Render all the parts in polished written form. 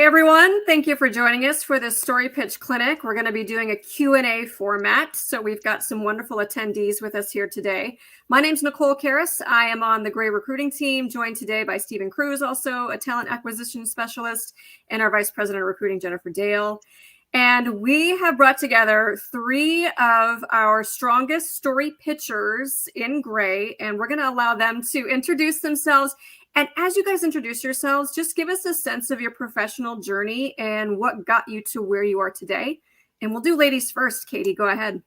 everyone. Thank you for joining us for this Story Pitch Clinic. We're going to be doing a Q&A format. So we've got some wonderful attendees with us here today. My name's Nicole Karras. I am on the Gray recruiting team, joined today by Stephen Cruz, also a talent acquisition specialist, and our Vice President of Recruiting, Jennifer Dale. And we have brought together three of our strongest story pitchers in Gray, and we're going to allow them to introduce themselves. And as you guys introduce yourselves, just give us a sense of your professional journey and what got you to where you are today. And we'll do ladies first. Katie, go ahead.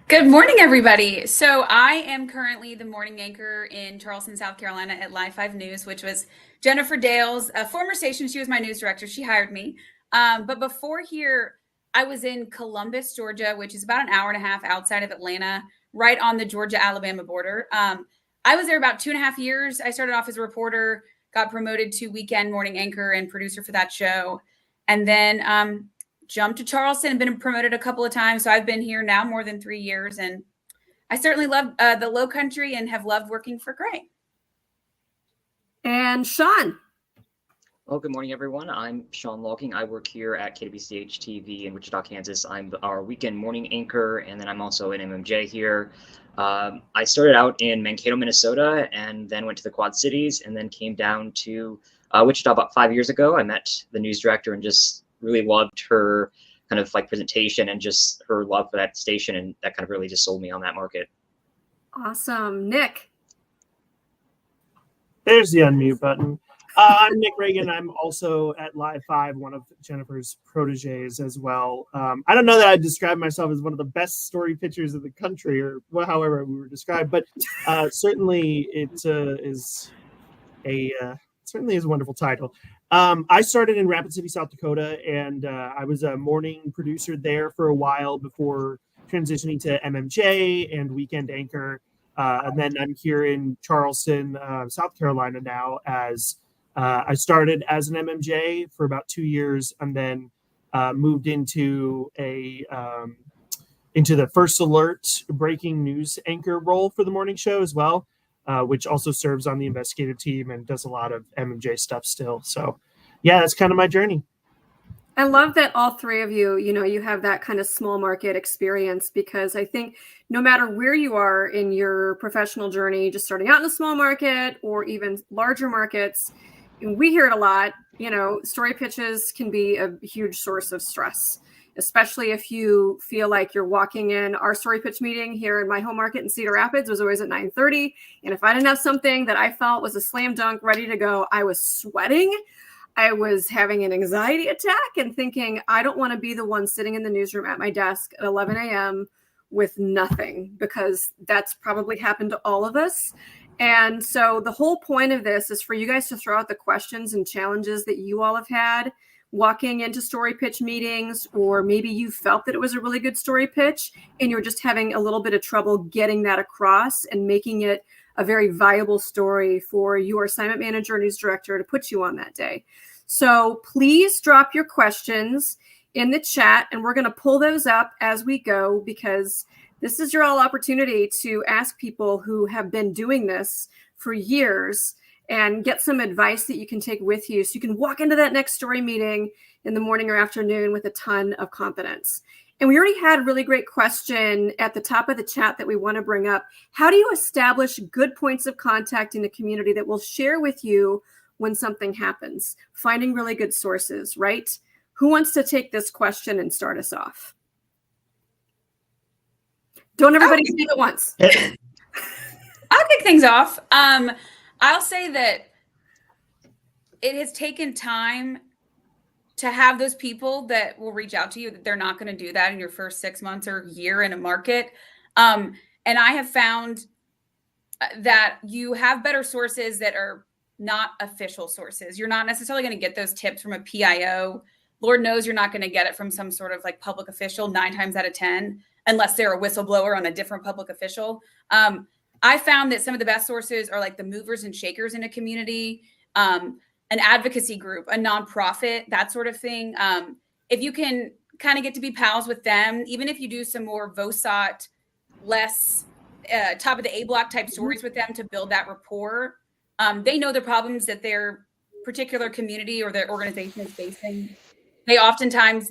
Good morning, everybody. So I am currently the morning anchor in Charleston, South Carolina at Live 5 News, which was Jennifer Dale's former station. She was my news director. She hired me. But before here, I was in Columbus, Georgia, which is about an hour and a half outside of Atlanta, right on the Georgia-Alabama border. I was there about 2.5 years. I started off as a reporter, got promoted to weekend morning anchor and producer for that show, and then jumped to Charleston and been promoted a couple of times. So I've been here now more than 3 years, and I certainly love the Low Country and have loved working for Gray. And Sean. Well, good morning, everyone. I'm Sean Locking. I work here at KWCH TV in Wichita, Kansas. I'm our weekend morning anchor, and then I'm also an MMJ here. I started out in Mankato, Minnesota, and then went to the Quad Cities, and then came down to Wichita about 5 years ago. I met the news director and just really loved her kind of like presentation and just her love for that station, and that kind of really just sold me on that market. Awesome. Nick. There's the unmute button. I'm Nick Reagan. I'm also at Live 5, one of Jennifer's proteges as well. I don't know that I'd describe myself as one of the best story pitchers in the country, or however we were described, but certainly it is a wonderful title. I started in Rapid City, South Dakota, and I was a morning producer there for a while before transitioning to MMJ and weekend anchor. And then I'm here in Charleston, South Carolina now as I started as an MMJ for about 2 years, and then moved into the First Alert breaking news anchor role for the morning show as well, which also serves on the investigative team and does a lot of MMJ stuff still. So, yeah, that's kind of my journey. I love that all three of you, you have that kind of small market experience, because I think no matter where you are in your professional journey, just starting out in a small market or even larger markets, we hear it a lot, story pitches can be a huge source of stress, especially if you feel like you're walking in. Our story pitch meeting here in my home market in Cedar Rapids was always at 9:30. And if I didn't have something that I felt was a slam dunk ready to go, I was sweating. I was having an anxiety attack and thinking, I don't want to be the one sitting in the newsroom at my desk at 11 a.m. with nothing, because that's probably happened to all of us. And so the whole point of this is for you guys to throw out the questions and challenges that you all have had walking into story pitch meetings, or maybe you felt that it was a really good story pitch and you're just having a little bit of trouble getting that across and making it a very viable story for your assignment manager or news director to put you on that day. So please drop your questions in the chat, and we're going to pull those up as we go, because this is your all opportunity to ask people who have been doing this for years and get some advice that you can take with you, so you can walk into that next story meeting in the morning or afternoon with a ton of confidence. And we already had a really great question at the top of the chat that we want to bring up. How do you establish good points of contact in the community that will share with you when something happens? Finding really good sources, right? Who wants to take this question and start us off? Don't everybody speak at once. I'll kick things off. I'll say that it has taken time to have those people that will reach out to you, that they're not going to do that in your first 6 months or year in a market. And I have found that you have better sources that are not official sources. You're not necessarily going to get those tips from a PIO. Lord knows you're not going to get it from some sort of like public official 9 times out of 10, unless they're a whistleblower on a different public official. I found that some of the best sources are like the movers and shakers in a community, an advocacy group, a nonprofit, that sort of thing. If you can kind of get to be pals with them, even if you do some more VOSOT, less top of the A block type stories with them to build that rapport, they know the problems that they're particular community or their organization is facing, they oftentimes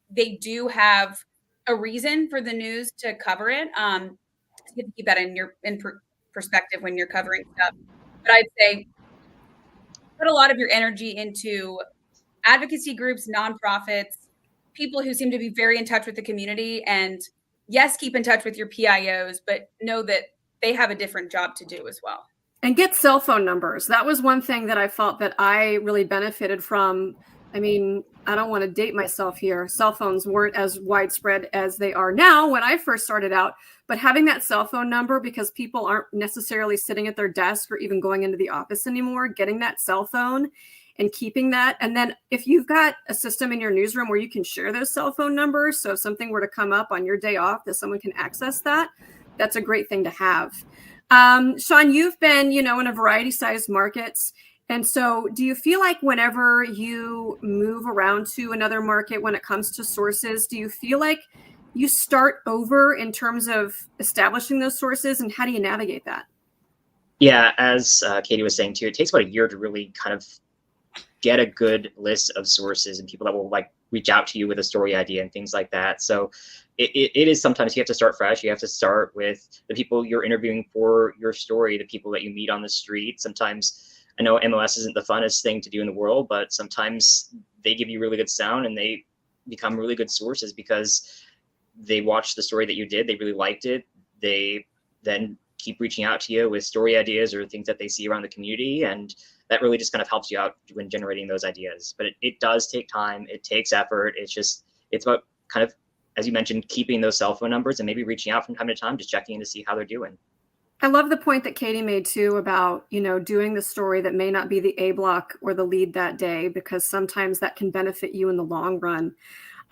they do have a reason for the news to cover it. So you have to keep that in perspective when you're covering stuff. But I'd say put a lot of your energy into advocacy groups, nonprofits, people who seem to be very in touch with the community. And yes, keep in touch with your PIOs, but know that they have a different job to do as well. And get cell phone numbers. That was one thing that I felt that I really benefited from. I mean, I don't want to date myself here. Cell phones weren't as widespread as they are now when I first started out, but having that cell phone number, because people aren't necessarily sitting at their desk or even going into the office anymore, getting that cell phone and keeping that. And then if you've got a system in your newsroom where you can share those cell phone numbers, so if something were to come up on your day off that someone can access that, that's a great thing to have. Sean, you've been, in a variety sized markets. And so do you feel like whenever you move around to another market, when it comes to sources, do you feel like you start over in terms of establishing those sources, and how do you navigate that? Yeah, as Katie was saying too, it takes about a year to really kind of get a good list of sources and people that will like reach out to you with a story idea and things like that. So it is sometimes you have to start fresh. You have to start with the people you're interviewing for your story, the people that you meet on the street. Sometimes I know MLS isn't the funnest thing to do in the world, but sometimes they give you really good sound and they become really good sources because they watched the story that you did. They really liked it. They then keep reaching out to you with story ideas or things that they see around the community. And that really just kind of helps you out when generating those ideas. But it does take time. It takes effort. It's about kind of, as you mentioned, keeping those cell phone numbers and maybe reaching out from time to time, just checking in to see how they're doing. I love the point that Katie made too about, doing the story that may not be the A block or the lead that day, because sometimes that can benefit you in the long run.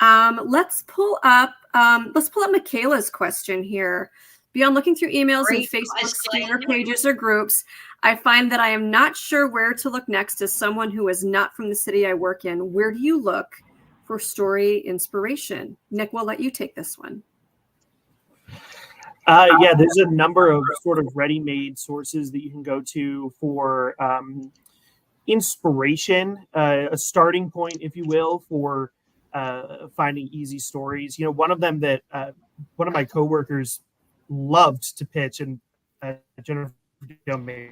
Let's pull up Michaela's question here. Beyond looking through emails and Facebook scanner pages or groups, I find that I am not sure where to look next as someone who is not from the city I work in. Where do you look for story inspiration? Nick, we'll let you take this one. Yeah, there's a number of sort of ready-made sources that you can go to for inspiration, a starting point, if you will, for finding easy stories. One of them that one of my coworkers loved to pitch, and Jennifer may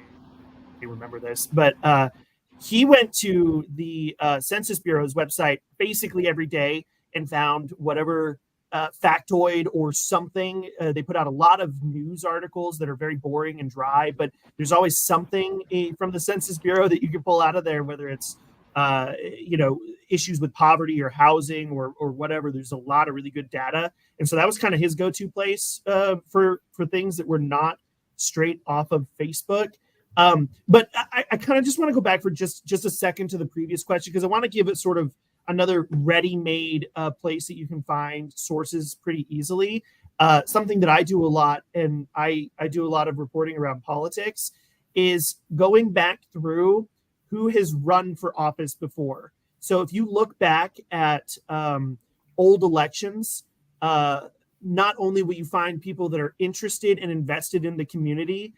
remember this, but he went to the Census Bureau's website basically every day and found whatever factoid or something. They put out a lot of news articles that are very boring and dry, but there's always something from the Census Bureau that you can pull out of there, whether it's issues with poverty or housing or whatever. There's a lot of really good data, and so that was kind of his go-to place for things that were not straight off of Facebook. But I kind of just want to go back for just a second to the previous question, because I want to give it sort of another ready-made place that you can find sources pretty easily. Something that I do a lot, and I do a lot of reporting around politics, is going back through who has run for office before. So if you look back at old elections, not only will you find people that are interested and invested in the community,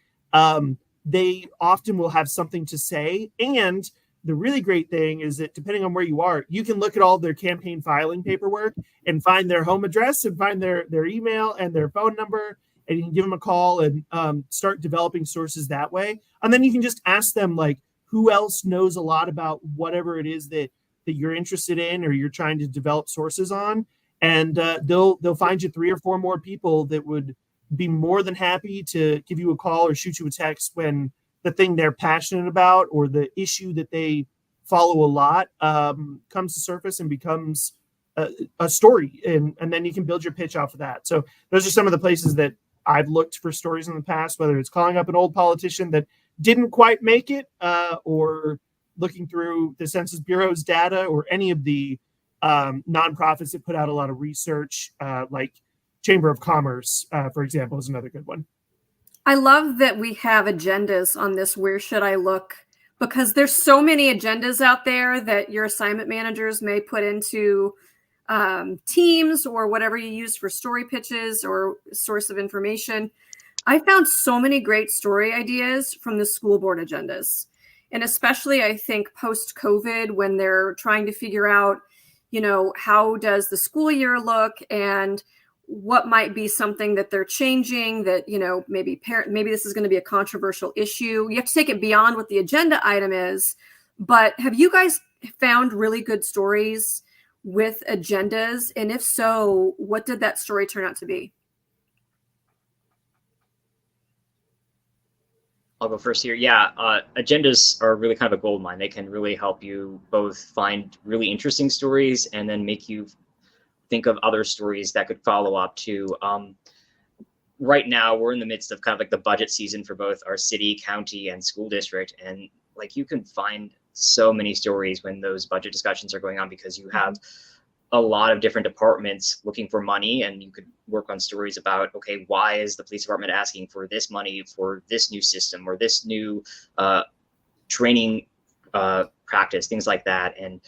they often will have something to say. And the really great thing is that depending on where you are, you can look at all their campaign filing paperwork and find their home address and find their email and their phone number, and you can give them a call and start developing sources that way. And then you can just ask them, like, who else knows a lot about whatever it is that you're interested in or you're trying to develop sources on. And they'll find you 3 or 4 more people that would be more than happy to give you a call or shoot you a text when the thing they're passionate about or the issue that they follow a lot comes to surface and becomes a story. And then you can build your pitch off of that. So those are some of the places that I've looked for stories in the past, whether it's calling up an old politician that didn't quite make it or looking through the Census Bureau's data or any of the nonprofits that put out a lot of research, like Chamber of Commerce, for example, is another good one. I love that we have agendas on this. Where should I look? Because there's so many agendas out there that your assignment managers may put into Teams or whatever you use for story pitches or source of information. I found so many great story ideas from the school board agendas. And especially, I think, post-COVID, when they're trying to figure out, how does the school year look and what might be something that they're changing that, maybe this is going to be a controversial issue. You have to take it beyond what the agenda item is. But have you guys found really good stories with agendas? And if so, what did that story turn out to be? I'll go first here. Yeah, agendas are really kind of a gold mine. They can really help you both find really interesting stories and then make you think of other stories that could follow up to. Right now, we're in the midst of kind of like the budget season for both our city, county, and school district. And like you can find so many stories when those budget discussions are going on, because you have a lot of different departments looking for money, and you could work on stories about, okay, why is the police department asking for this money for this new system or this new training practice, things like that. And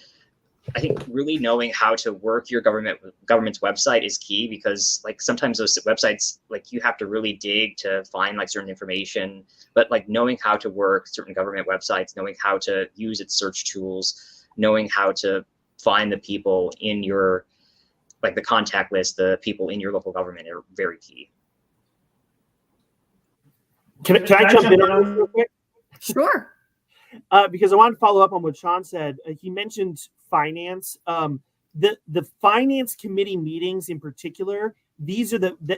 I think really knowing how to work your government's website is key, because like sometimes those websites, like you have to really dig to find like certain information, but like knowing how to work certain government websites, knowing how to use its search tools, knowing how to find the people in your, like the contact list, the people in your local government are very key. Can I jump in on this real quick? Sure. Because I want to follow up on what Sean said. He mentioned finance. The finance committee meetings in particular, these are the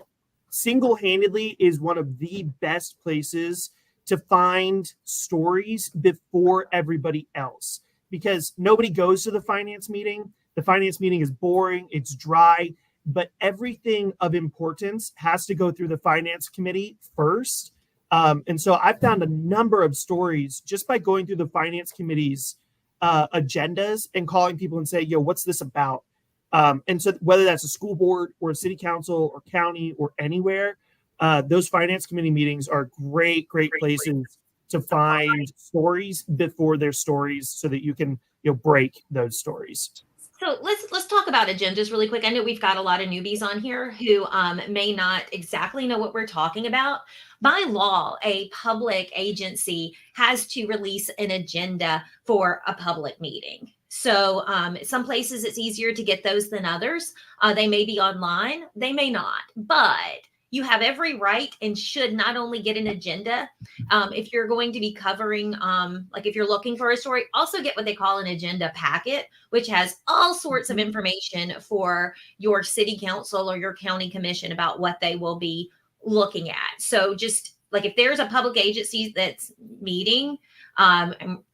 single-handedly is one of the best places to find stories before everybody else, because nobody goes to the finance meeting. The finance meeting is boring, it's dry, but everything of importance has to go through the finance committee first. And so I've found a number of stories just by going through the finance committee's agendas and calling people and say, yo, what's this about? And so whether that's a school board or a city council or county or anywhere, those finance committee meetings are great places to find stories before their stories, so that you can break those stories. So let's talk about agendas really quick. I know we've got a lot of newbies on here who may not exactly know what we're talking about. By law, a public agency has to release an agenda for a public meeting. So some places it's easier to get those than others. They may be online, they may not, but you have every right and should not only get an agenda. If you're going to be covering, like if you're looking for a story, also get what they call an agenda packet, which has all sorts of information for your city council or your county commission about what they will be looking at. So just like if there's a public agency that's meeting,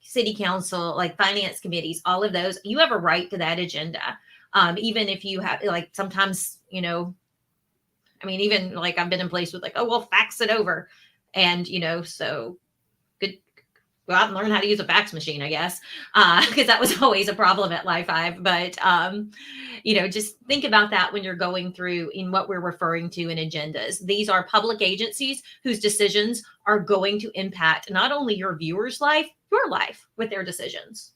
city council, like finance committees, all of those, you have a right to that agenda. Even if you have, like sometimes, even like I've been in place with like, oh, we'll fax it over. And, so good, go out and learn how to use a fax machine, I guess, because that was always a problem at Live 5. But, just think about that when you're going through in what we're referring to in agendas. These are public agencies whose decisions are going to impact not only your viewer's life, your life with their decisions.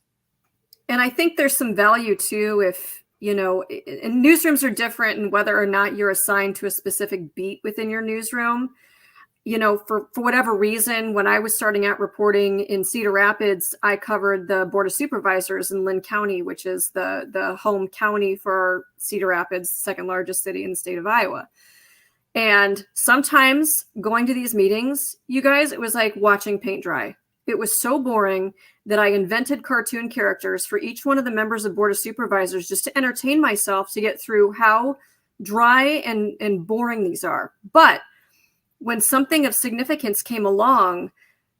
And I think there's some value too if, and newsrooms are different in whether or not you're assigned to a specific beat within your newsroom. For whatever reason, when I was starting out reporting in Cedar Rapids, I covered the Board of Supervisors in Lynn County, which is the home county for Cedar Rapids, second largest city in the state of Iowa. And sometimes going to these meetings, you guys, it was like watching paint dry. It was so boring that I invented cartoon characters for each one of the members of Board of Supervisors just to entertain myself to get through how dry and boring these are. But when something of significance came along,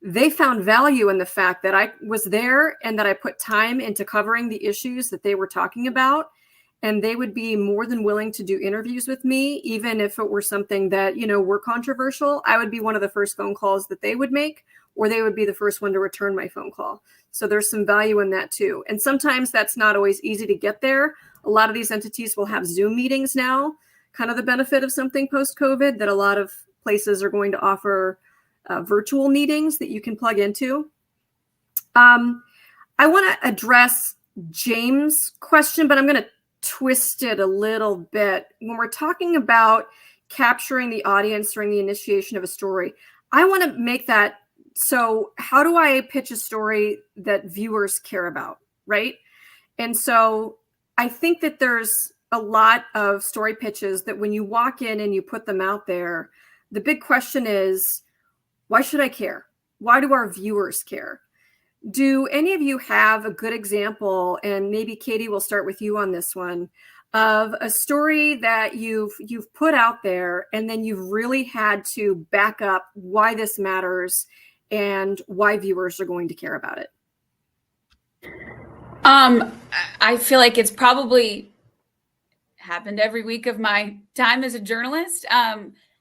they found value in the fact that I was there and that I put time into covering the issues that they were talking about. And they would be more than willing to do interviews with me, even if it were something that, were controversial. I would be one of the first phone calls that they would make, or they would be the first one to return my phone call. So there's some value in that too. And sometimes that's not always easy to get there. A lot of these entities will have Zoom meetings now, kind of the benefit of something post-COVID, that a lot of places are going to offer virtual meetings that you can plug into. I want to address James' question, but I'm going to twist it a little bit. When we're talking about capturing the audience during the initiation of a story, I want to make that So how do I pitch a story that viewers care about, right? And so I think that there's a lot of story pitches that when you walk in and you put them out there, the big question is, why should I care? Why do our viewers care? Do any of you have a good example, and maybe Katie, will start with you on this one, of a story that you've put out there and then you've really had to back up why this matters and why viewers are going to care about it? I feel like it's probably happened every week of my time as a journalist,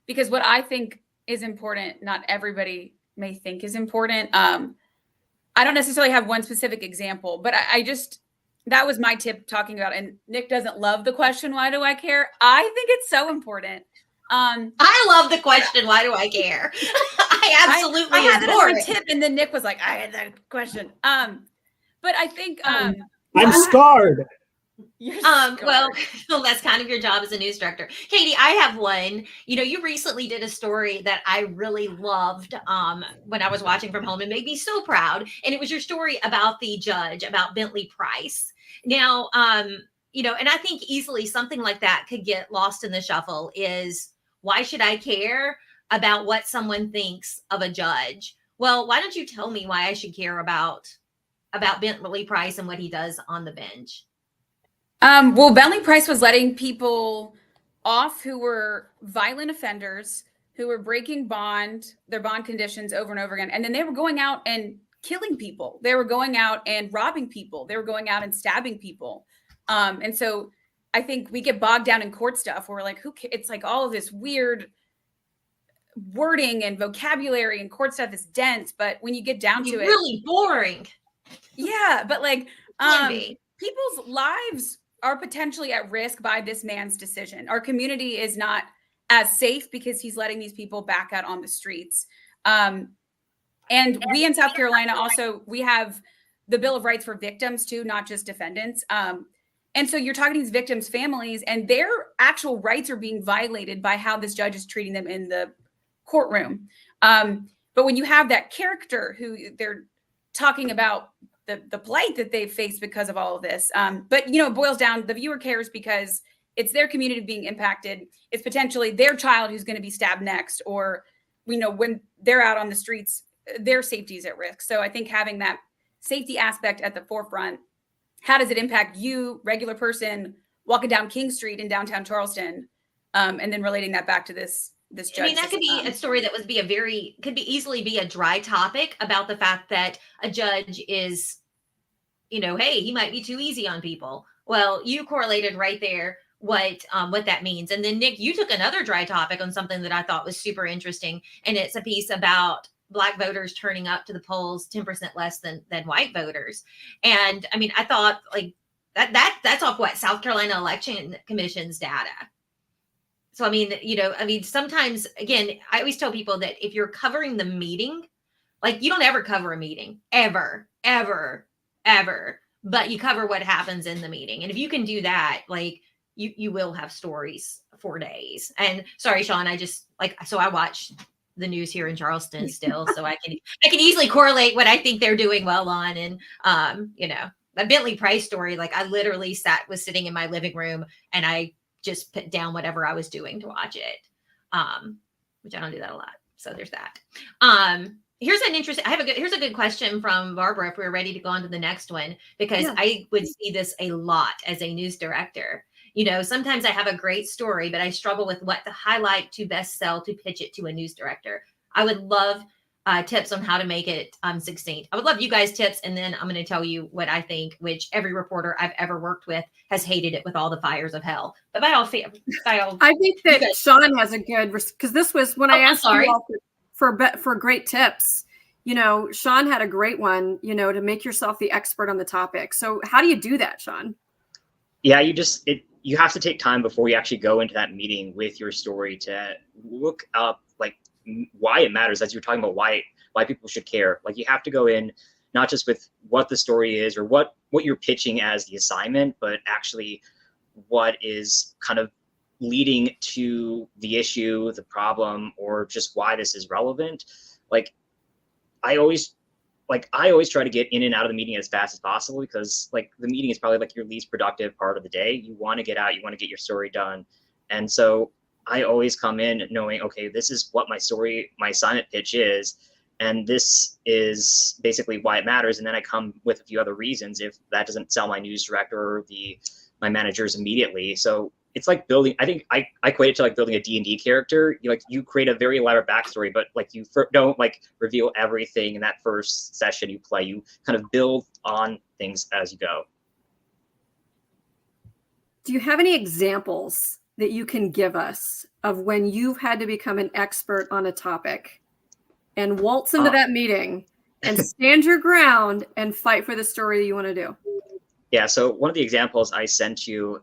because what I think is important, not everybody may think is important. I don't necessarily have one specific example, but I just, that was my tip talking about, and Nick doesn't love the question, why do I care? I think it's so important. I love the question, why do I care? I absolutely I had that adore as my it. tip, and then Nick was like, I had that question. But I think I'm scarred. you're Well, scarred. that's kind of your job as a news director. Katie, I have one. You recently did a story that I really loved when I was watching from home and made me so proud. And it was your story about the judge, about Bentley Price. Now, and I think easily something like that could get lost in the shuffle is, why should I care about what someone thinks of a judge? Well, why don't you tell me why I should care about Bentley Price and what he does on the bench? Well, Bentley Price was letting people off who were violent offenders, who were breaking their bond conditions over and over again. And then they were going out and killing people. They were going out and robbing people. They were going out and stabbing people. And so I think we get bogged down in court stuff where we're like, it's like all of this weird wording and vocabulary, and court stuff is dense. But when you get down to it, really boring. Yeah, but like Can be. people's lives are potentially at risk by this man's decision. Our community is not as safe because he's letting these people back out on the streets. And we in South Carolina also, we have the Bill of Rights for victims too, not just defendants. And so you're talking to these victims' families, and their actual rights are being violated by how this judge is treating them in the courtroom. But when you have that character who they're talking about the plight that they've faced because of all of this. But, it boils down, the viewer cares because it's their community being impacted. It's potentially their child who's going to be stabbed next, or, when they're out on the streets, their safety is at risk. So I think having that safety aspect at the forefront, how does it impact you, regular person, walking down King Street in downtown Charleston, and then relating that back to this judge. I mean, that could be a story that could easily be a dry topic about the fact that a judge is, hey, he might be too easy on people. Well, you correlated right there what that means. And then Nick, you took another dry topic on something that I thought was super interesting. And it's a piece about Black voters turning up to the polls 10% less than white voters. And I mean, I thought like that's off what South Carolina Election Commission's data. So, I mean, sometimes, again, I always tell people that if you're covering the meeting, like you don't ever cover a meeting, ever, but you cover what happens in the meeting. And if you can do that, like you will have stories for days. And sorry, Sean, I watch the news here in Charleston still, so I can easily correlate what I think they're doing well on. And, the Bentley Price story, like I literally was sitting in my living room and I just put down whatever I was doing to watch it, which I don't do that a lot. So there's that. Here's a good question from Barbara if we're ready to go on to the next one, because Yeah. I would see this a lot as a news director. Sometimes I have a great story, but I struggle with what to highlight, to best sell, to pitch it to a news director. I would love tips on how to make it succinct. I would love you guys tips, and then I'm going to tell you what I think, which every reporter I've ever worked with has hated it with all the fires of hell. But I think that Sean has a good, because this was when I asked you all for great tips. Sean had a great one, to make yourself the expert on the topic. So how do you do that, Sean? Yeah, you have to take time before you actually go into that meeting with your story to look up like why it matters, as you're talking about why people should care. Like you have to go in not just with what the story is or what you're pitching as the assignment, but actually what is kind of leading to the issue, the problem, or just why this is relevant. Like I always try to get in and out of the meeting as fast as possible, because like the meeting is probably like your least productive part of the day. You want to get out, you want to get your story done. And so I always come in knowing, okay, this is what my assignment pitch is, and this is basically why it matters. And then I come with a few other reasons if that doesn't sell my news director or my managers immediately. So it's like building, I think I equate it to like building a D&D character. You create a very elaborate backstory, but like you don't like reveal everything in that first session you play. You kind of build on things as you go. Do you have any examples that you can give us of when you've had to become an expert on a topic and waltz into that meeting and stand your ground and fight for the story you want to do? Yeah, so one of the examples I sent you,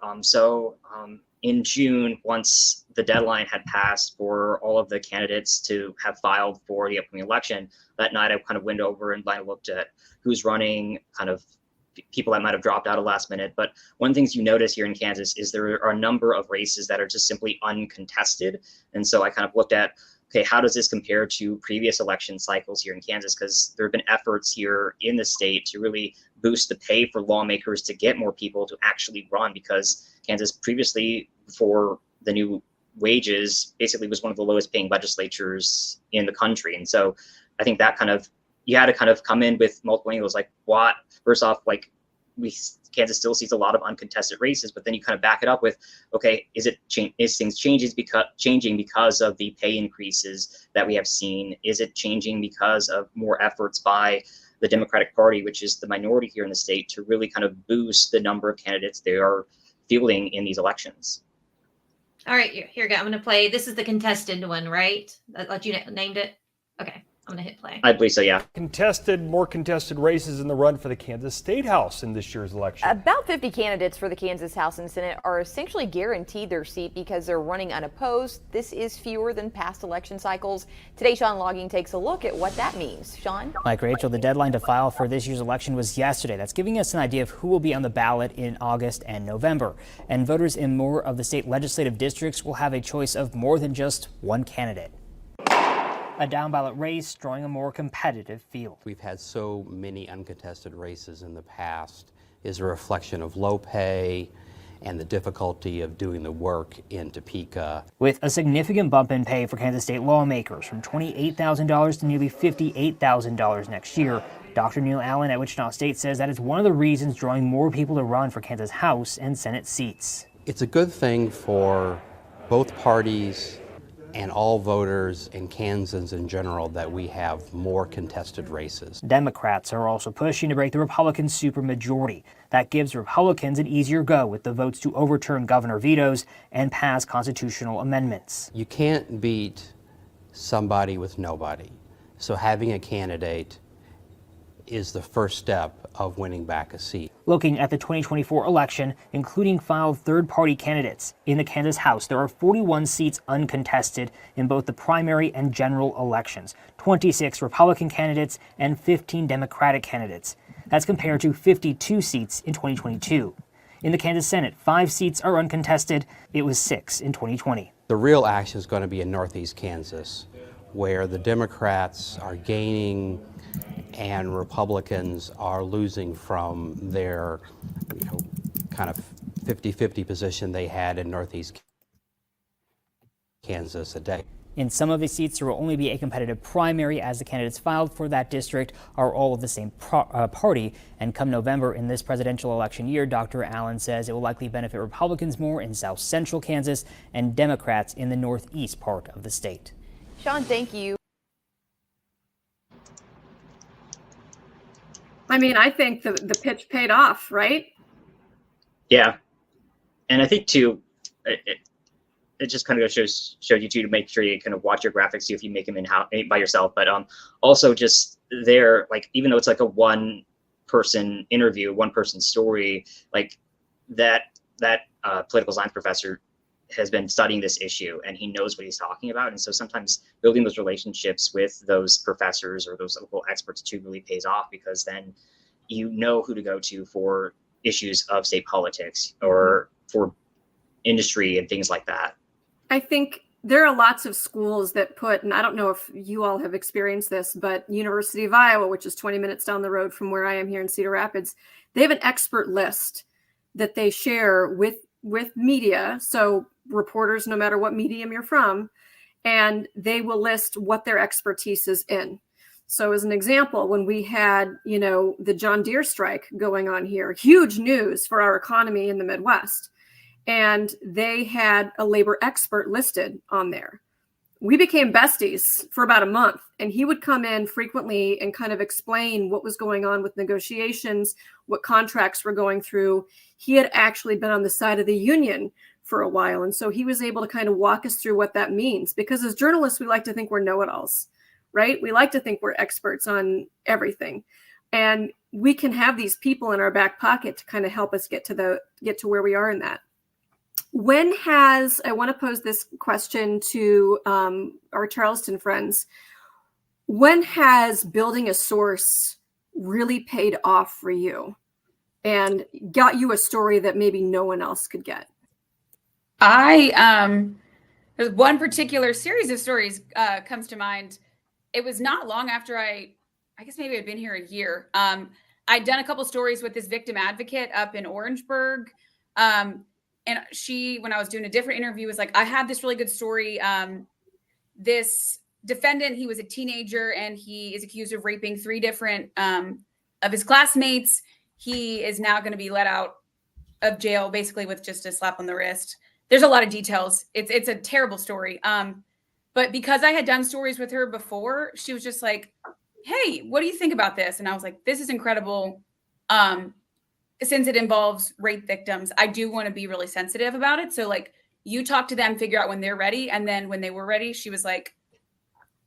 in June, once the deadline had passed for all of the candidates to have filed for the upcoming election, that night I kind of went over and I looked at who's running, kind of people that might have dropped out at last minute. But one of the things you notice here in Kansas is there are a number of races that are just simply uncontested. And so I kind of looked at, okay, how does this compare to previous election cycles here in Kansas? Because there have been efforts here in the state to really boost the pay for lawmakers to get more people to actually run, because Kansas previously, before the new wages, basically was one of the lowest paying legislatures in the country. And so I think that you had to kind of come in with multiple angles, like what, first off, like Kansas still sees a lot of uncontested races, but then you kind of back it up with, okay, is things changing because of the pay increases that we have seen? Is it changing because of more efforts by the Democratic Party, which is the minority here in the state, to really kind of boost the number of candidates they are fielding in these elections? All right, here you go. I'm going to play. This is the contested one, right? That you named it? Okay. I'm going to hit play. I believe so, yeah. More contested races in the run for the Kansas State House in this year's election. About 50 candidates for the Kansas House and Senate are essentially guaranteed their seat because they're running unopposed. This is fewer than past election cycles. Today, Sean Logging takes a look at what that means. Sean? Like Rachel, the deadline to file for this year's election was yesterday. That's giving us an idea of who will be on the ballot in August and November. And voters in more of the state legislative districts will have a choice of more than just one candidate. A down-ballot race drawing a more competitive field. We've had so many uncontested races in the past is a reflection of low pay and the difficulty of doing the work in Topeka. With a significant bump in pay for Kansas state lawmakers from $28,000 to nearly $58,000 next year, Dr. Neil Allen at Wichita State says that is one of the reasons drawing more people to run for Kansas House and Senate seats. It's a good thing for both parties and all voters and Kansans in general that we have more contested races. Democrats are also pushing to break the Republican supermajority. That gives Republicans an easier go with the votes to overturn governor vetoes and pass constitutional amendments. You can't beat somebody with nobody. So having a candidate is the first step of winning back a seat. Looking at the 2024 election, including filed third-party candidates, in the Kansas House, there are 41 seats uncontested in both the primary and general elections, 26 Republican candidates and 15 Democratic candidates. That's compared to 52 seats in 2022. In the Kansas Senate, 5 seats are uncontested. It was 6 in 2020. The real action is going to be in Northeast Kansas, where the Democrats are gaining and Republicans are losing from their, kind of 50-50 position they had in Northeast Kansas a day. In some of the seats, there will only be a competitive primary, as the candidates filed for that district are all of the same party. And come November in this presidential election year, Dr. Allen says it will likely benefit Republicans more in South Central Kansas and Democrats in the northeast part of the state. Sean, thank you. I mean, I think the pitch paid off, right? Yeah. And I think too, it just kind of showed you too, to make sure you kind of watch your graphics, see if you make them by yourself. But also just there, like, even though it's like a one person interview, one person story, like that political science professor has been studying this issue and he knows what he's talking about. And so sometimes building those relationships with those professors or those local experts too really pays off, because then you know who to go to for issues of state politics or for industry and things like that. I think there are lots of schools that put, and I don't know if you all have experienced this, but University of Iowa, which is 20 minutes down the road from where I am here in Cedar Rapids, they have an expert list that they share with media. So reporters, no matter what medium you're from, and they will list what their expertise is in. So as an example, when we had, the John Deere strike going on here, huge news for our economy in the Midwest, and they had a labor expert listed on there. We became besties for about a month, and he would come in frequently and kind of explain what was going on with negotiations, what contracts were going through. He had actually been on the side of the union for a while, and so he was able to kind of walk us through what that means, because as journalists, we like to think we're know-it-alls, right? We like to think we're experts on everything, and we can have these people in our back pocket to kind of help us get to where we are in that. I want to pose this question to our Charleston friends. When has building a source really paid off for you and got you a story that maybe no one else could get? There's one particular series of stories comes to mind. It was not long after I guess maybe I'd been here a year. I'd done a couple stories with this victim advocate up in Orangeburg. And she, when I was doing a different interview, was like, I have this really good story. This defendant, he was a teenager and he is accused of raping 3 different of his classmates. He is now going to be let out of jail, basically with just a slap on the wrist. There's a lot of details. It's a terrible story. But because I had done stories with her before, she was just like, hey, what do you think about this? And I was like, this is incredible. Since it involves rape victims, I do want to be really sensitive about it. So like, you talk to them, figure out when they're ready. And then when they were ready, she was like,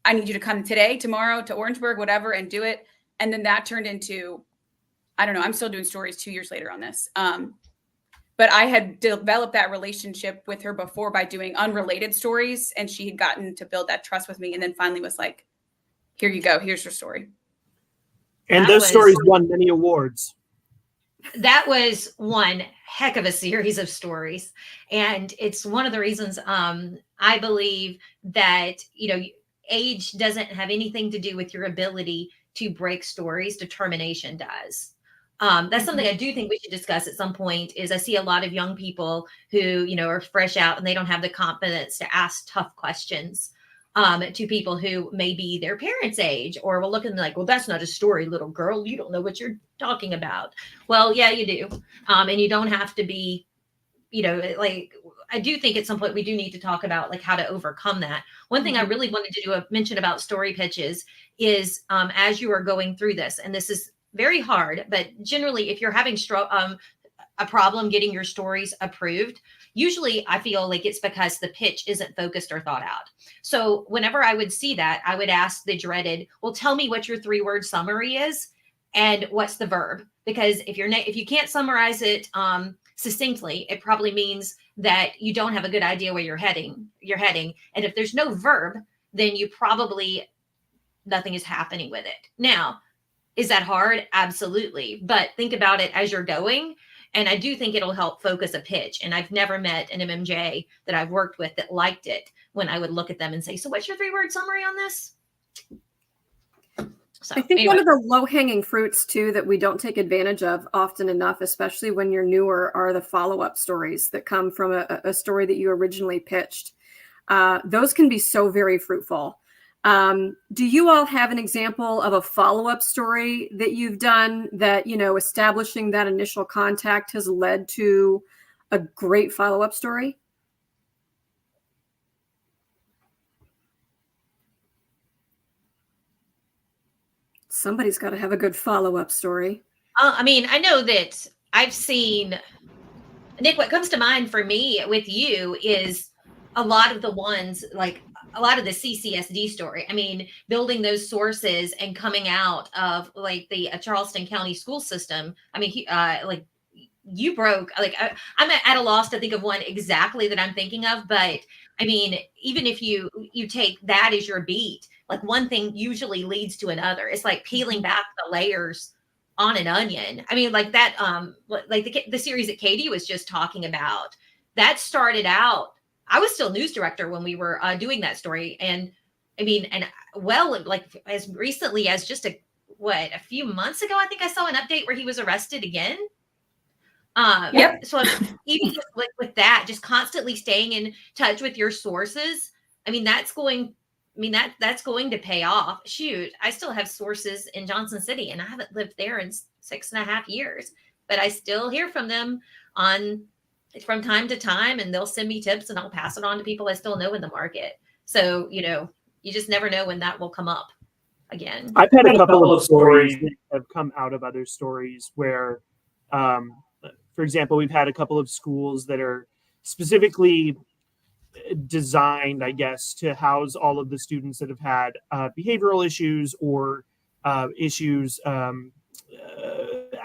I need you to come today, tomorrow to Orangeburg, whatever, and do it. And then that turned into, I don't know, I'm still doing stories 2 years later on this. But I had developed that relationship with her before by doing unrelated stories. And she had gotten to build that trust with me. And then finally was like, here you go. Here's your story. And those stories won many awards. That was one heck of a series of stories. And it's one of the reasons I believe that, age doesn't have anything to do with your ability to break stories. Determination does. That's something I do think we should discuss at some point. Is I see a lot of young people who, are fresh out and they don't have the confidence to ask tough questions to people who may be their parents' age, or will look at them like, well, that's not a story, little girl. You don't know what you're talking about. Well, yeah, you do. And you don't have to be, I do think at some point we do need to talk about like how to overcome that. One thing I really wanted to do a mention about story pitches is as you are going through this, and this is very hard, but generally if you're having a problem getting your stories approved, usually I feel like it's because the pitch isn't focused or thought out. So whenever I would see that, I would ask the dreaded, well, tell me what your 3-word summary is and what's the verb. Because if you can't summarize it succinctly, it probably means that you don't have a good idea where you're heading. And if there's no verb, then you probably, nothing is happening with it. Now, is that hard? Absolutely. But think about it as you're going. And I do think it'll help focus a pitch. And I've never met an MMJ that I've worked with that liked it when I would look at them and say, so what's your 3-word summary on this? So, I think one of the low-hanging fruits, too, that we don't take advantage of often enough, especially when you're newer, are the follow-up stories that come from a story that you originally pitched. Those can be so very fruitful. Do you all have an example of a follow-up story that you've done that, establishing that initial contact has led to a great follow-up story? Somebody's got to have a good follow-up story. I know that I've seen, Nick, what comes to mind for me with you is a lot of the ones, like a lot of the CCSD story. I mean, building those sources and coming out of like the Charleston County school system. I mean, you broke, I'm at a loss to think of one exactly that I'm thinking of, but I mean, even if you take that as your beat, like one thing usually leads to another. It's like peeling back the layers on an onion. I mean, like that, like the series that Katie was just talking about, that started out I was still news director when we were doing that story. And I mean, and well, like as recently as just a few months ago, I think I saw an update where he was arrested again. Yep. So even just like with that, just constantly staying in touch with your sources, I mean, that's going to pay off. Shoot, I still have sources in Johnson City, and I haven't lived there in 6.5 years, but I still hear from them from time to time, and they'll send me tips, and I'll pass it on to people I still know in the market. So, you know, you just never know when that will come up again. I've had a couple of stories that have come out of other stories where, for example, we've had a couple of schools that are specifically designed, I guess, to house all of the students that have had behavioral issues or issues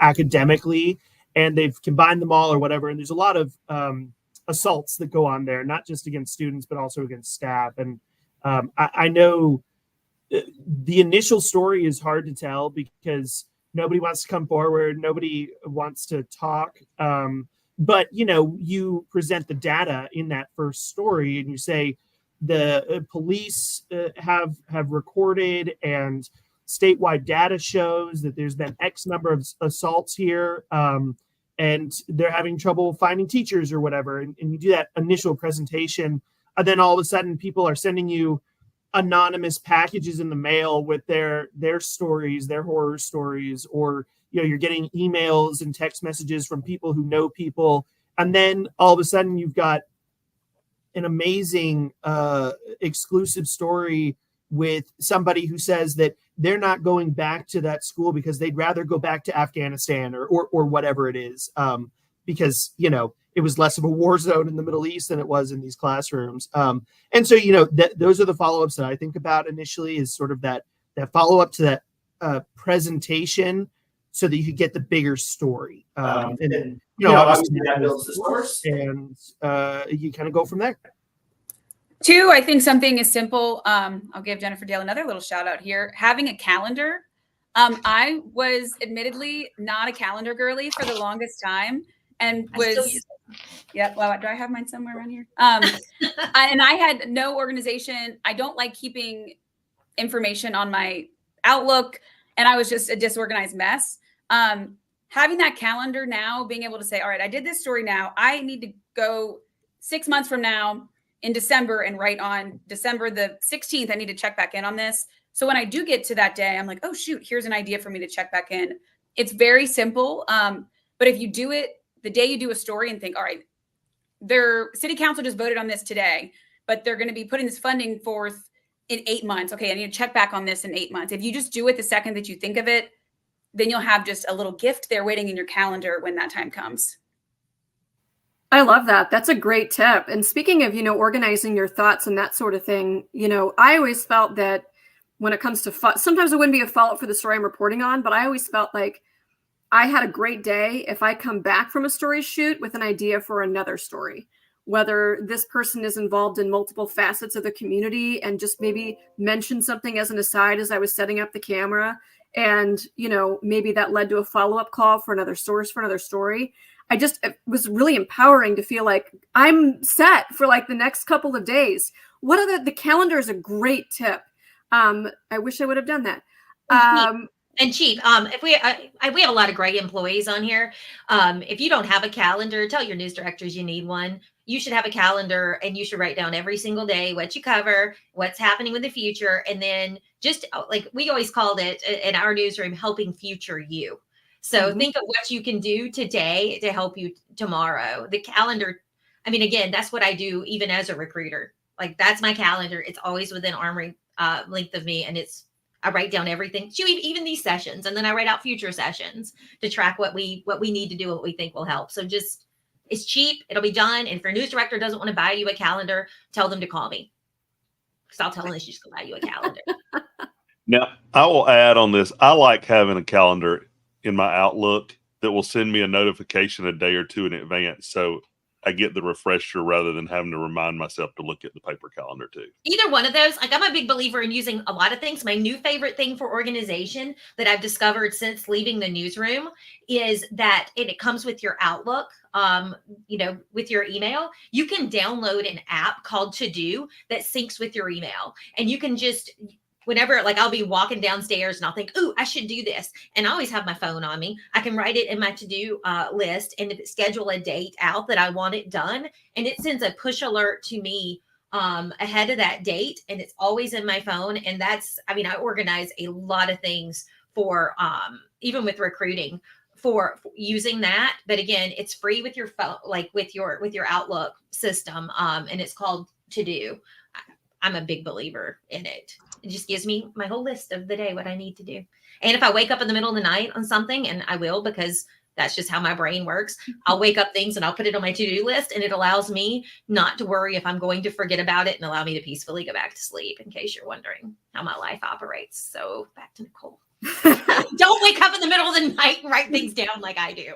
academically, and they've combined them all or whatever. And there's a lot of assaults that go on there, not just against students, but also against staff. And I know the initial story is hard to tell because nobody wants to come forward. Nobody wants to talk. But, you know, you present the data in that first story and you say the police have recorded, and statewide data shows that there's been X number of assaults here, and they're having trouble finding teachers or whatever. And you do that initial presentation, and then all of a sudden people are sending you anonymous packages in the mail with their stories, their horror stories, or, you know, you're getting emails and text messages from people who know people. And then all of a sudden you've got an amazing exclusive story with somebody who says that they're not going back to that school because they'd rather go back to Afghanistan or whatever it is, because, you know, it was less of a war zone in the Middle East than it was in these classrooms. And so, you know, those are the follow-ups that I think about initially, is sort of that follow-up to that presentation, so that you could get the bigger story. And then, you know, obviously that builds the source, and you kind of go from there. Two, I think something as simple. I'll give Jennifer Dale another little shout out here. Having a calendar. I was admittedly not a calendar girly for the longest time, and was, yeah. Well, do I have mine somewhere around here? And I had no organization. I don't like keeping information on my Outlook, and I was just a disorganized mess. Having that calendar now, being able to say, all right, I did this story now. I need to go 6 months from now in December and write on December the 16th. I need to check back in on this. So when I do get to that day, I'm like, oh, shoot, here's an idea for me to check back in. It's very simple. But if you do it the day you do a story and think, all right, their city council just voted on this today, but they're going to be putting this funding forth in 8 months. Okay, I need to check back on this in 8 months. If you just do it the second that you think of it, then you'll have just a little gift there waiting in your calendar when that time comes. I love that. That's a great tip. And speaking of, you know, organizing your thoughts and that sort of thing, you know, I always felt that when it comes to sometimes it wouldn't be a follow-up for the story I'm reporting on, but I always felt like I had a great day if I come back from a story shoot with an idea for another story, whether this person is involved in multiple facets of the community, and just maybe mention something as an aside as I was setting up the camera. And, you know, maybe that led to a follow-up call for another source for another story. It was really empowering to feel like I'm set for like the next couple of days. The calendar is a great tip. I wish I would have done that. And Chief, if we have a lot of great employees on here. If you don't have a calendar, tell your news directors you need one. You should have a calendar, and you should write down every single day what you cover, what's happening with the future, and then just like we always called it in our newsroom, helping future you. So think of what you can do today to help you tomorrow. The calendar, I mean, again, that's what I do even as a recruiter. Like, that's my calendar. It's always within arm length of me, and I write down everything, even these sessions, and then I write out future sessions to track what we need to do, what we think will help. So just, it's cheap, it'll be done. And if your news director doesn't want to buy you a calendar, tell them to call me, because I'll tell them she's going to buy you a calendar. Now, I will add on this. I like having a calendar in my Outlook that will send me a notification a day or two in advance. So I get the refresher rather than having to remind myself to look at the paper calendar too. Either one of those, like I'm a big believer in using a lot of things. My new favorite thing for organization that I've discovered since leaving the newsroom is that it comes with your Outlook, with your email. You can download an app called To Do that syncs with your email, and you can just whenever, like, I'll be walking downstairs and I'll think, ooh, I should do this. And I always have my phone on me. I can write it in my to-do list and schedule a date out that I want it done. And it sends a push alert to me ahead of that date. And it's always in my phone. And I organize a lot of things for, even with recruiting, for using that. But again, it's free with your phone, like with your Outlook system. And it's called To Do. I'm a big believer in it. It just gives me my whole list of the day, what I need to do. And if I wake up in the middle of the night on something, and I will, because that's just how my brain works, I'll wake up things and I'll put it on my to-do list, and it allows me not to worry if I'm going to forget about it, and allow me to peacefully go back to sleep, in case you're wondering how my life operates. So back to Nicole. Don't wake up in the middle of the night and write things down like I do.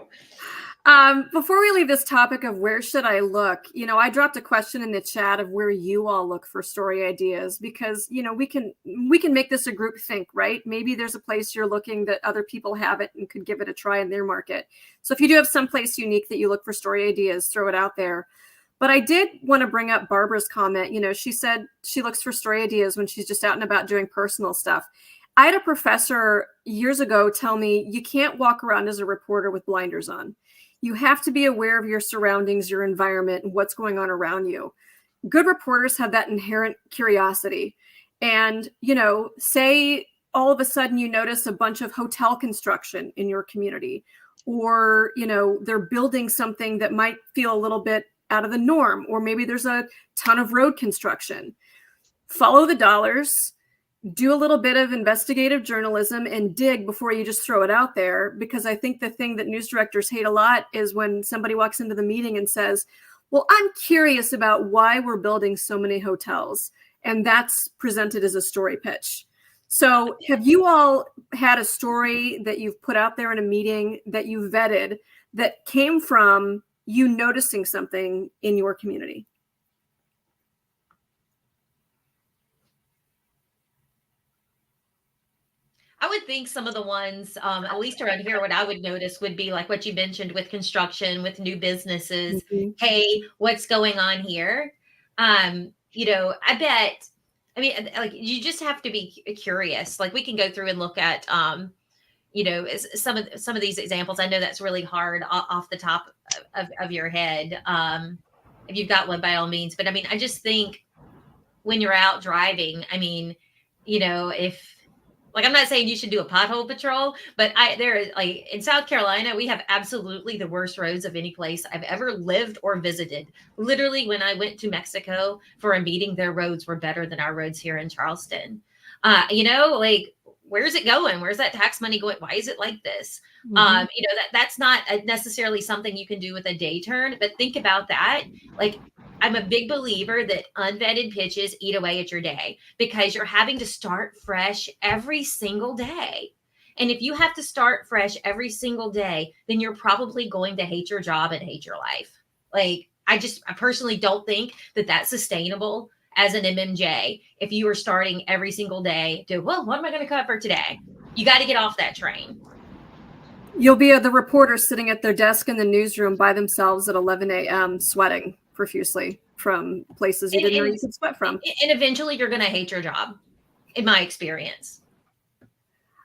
Before we leave this topic of where should I look, I dropped a question in the chat of where you all look for story ideas, because, we can make this a group think, right? Maybe there's a place you're looking that other people haven't and could give it a try in their market. So if you do have some place unique that you look for story ideas, throw it out there. But I did want to bring up Barbara's comment. She said she looks for story ideas when she's just out and about doing personal stuff. I had a professor years ago tell me you can't walk around as a reporter with blinders on. You have to be aware of your surroundings, your environment, and what's going on around you. Good reporters have that inherent curiosity. And, say all of a sudden you notice a bunch of hotel construction in your community, or, they're building something that might feel a little bit out of the norm, or maybe there's a ton of road construction. Follow the dollars. Do a little bit of investigative journalism and dig before you just throw it out there. Because I think the thing that news directors hate a lot is when somebody walks into the meeting and says, well, I'm curious about why we're building so many hotels. And that's presented as a story pitch. So have you all had a story that you've put out there in a meeting that you vetted that came from you noticing something in your community? I would think some of the ones, at least around here, what I would notice would be like what you mentioned with construction, with new businesses. Mm-hmm. Hey, what's going on here? I bet, like, you just have to be curious. Like, we can go through and look at, some of these examples. I know that's really hard off the top of your head. If you've got one, by all means. But I just think when you're out driving, if, like, I'm not saying you should do a pothole patrol, but in South Carolina, we have absolutely the worst roads of any place I've ever lived or visited. Literally, when I went to Mexico for a meeting, their roads were better than our roads here in Charleston. Where's it going? Where's that tax money going? Why is it like this? Mm-hmm. That's not necessarily something you can do with a day turn, but think about that. Like, I'm a big believer that unvetted pitches eat away at your day, because you're having to start fresh every single day. And if you have to start fresh every single day, then you're probably going to hate your job and hate your life. Like, I personally don't think that that's sustainable as an MMJ. If you are starting every single day what am I going to cover today? You got to get off that train. You'll be the reporter sitting at their desk in the newsroom by themselves at 11 a.m. sweating profusely from places you didn't know you could sweat from. And eventually you're going to hate your job, in my experience.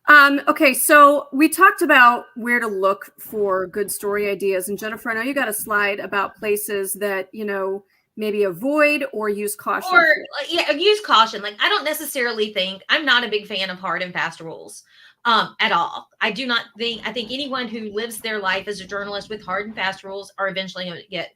Okay, so we talked about where to look for good story ideas. And Jennifer, I know you got a slide about places that, maybe avoid or use caution. Or use caution. Like, I don't necessarily think, I'm not a big fan of hard and fast rules at all. I think anyone who lives their life as a journalist with hard and fast rules are eventually going to get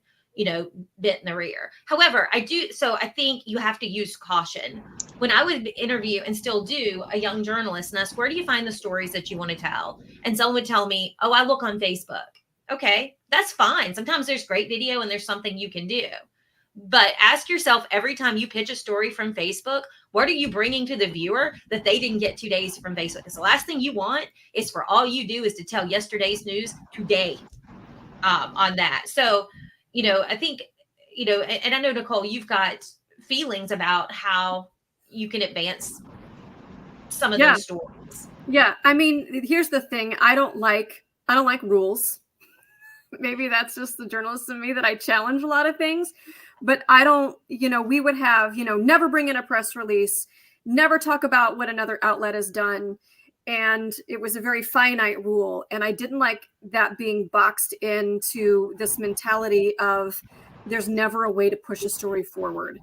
bit in the rear. However, I think you have to use caution. When I would interview, and still do, a young journalist and ask, where do you find the stories that you want to tell? And someone would tell me, oh, I look on Facebook. Okay, that's fine. Sometimes there's great video and there's something you can do. But ask yourself, every time you pitch a story from Facebook, what are you bringing to the viewer that they didn't get 2 days from Facebook? Because the last thing you want is for all you do is to tell yesterday's news today on that. So, I think, and I know, Nicole, you've got feelings about how you can advance some of those stories. Yeah. I mean, here's the thing. I don't like rules. Maybe that's just the journalist in me that I challenge a lot of things, but I don't, we would have, never bring in a press release, never talk about what another outlet has done. And it was a very finite rule. And I didn't like that being boxed into this mentality of there's never a way to push a story forward.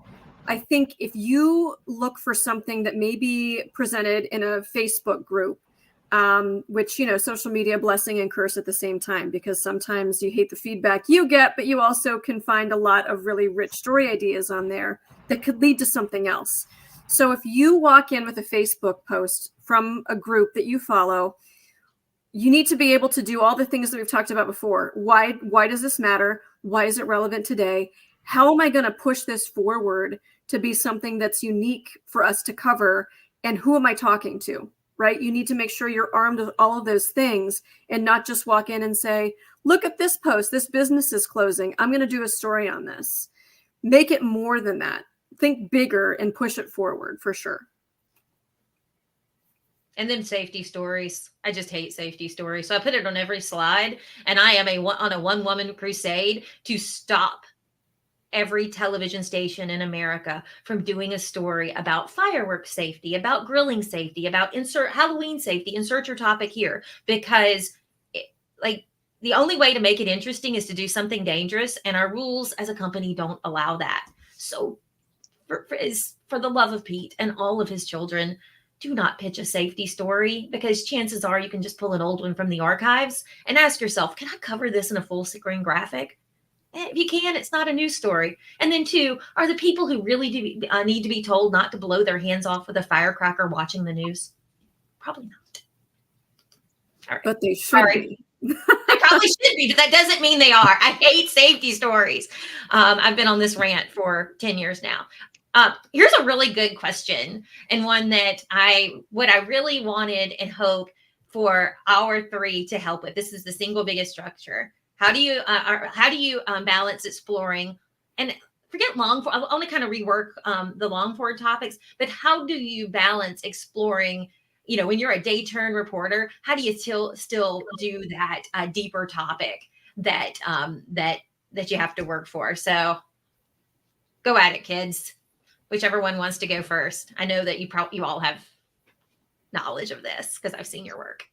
I think if you look for something that may be presented in a Facebook group, which, social media, blessing and curse at the same time, because sometimes you hate the feedback you get, but you also can find a lot of really rich story ideas on there that could lead to something else. So if you walk in with a Facebook post from a group that you follow, you need to be able to do all the things that we've talked about before. Why does this matter? Why is it relevant today? How am I going to push this forward to be something that's unique for us to cover? And who am I talking to? Right? You need to make sure you're armed with all of those things and not just walk in and say, look at this post, this business is closing, I'm going to do a story on this. Make it more than that. Think bigger and push it forward for sure. And then safety stories. I just hate safety stories. So I put it on every slide, and I am on a one-woman crusade to stop every television station in America from doing a story about fireworks safety, about grilling safety, about Halloween safety. Insert your topic here, because the only way to make it interesting is to do something dangerous, and our rules as a company don't allow that. So for the love of Pete and all of his children, do not pitch a safety story, because chances are you can just pull an old one from the archives and ask yourself, can I cover this in a full screen graphic? If you can, it's not a news story. And then 2, are the people who really need to be told not to blow their hands off with a firecracker watching the news? Probably not. All right. But they should be. They probably should be, but that doesn't mean they are. I hate safety stories. I've been on this rant for 10 years now. Here's a really good question, and one that what I really wanted and hope for our 3 to help with. This is the single biggest structure. How do you balance exploring, and forget long form? I want to kind of rework the long form topics, but how do you balance exploring? When you're a day turn reporter, how do you still do that deeper topic that you have to work for? So go at it, kids. Whichever one wants to go first. I know that you all have knowledge of this because I've seen your work.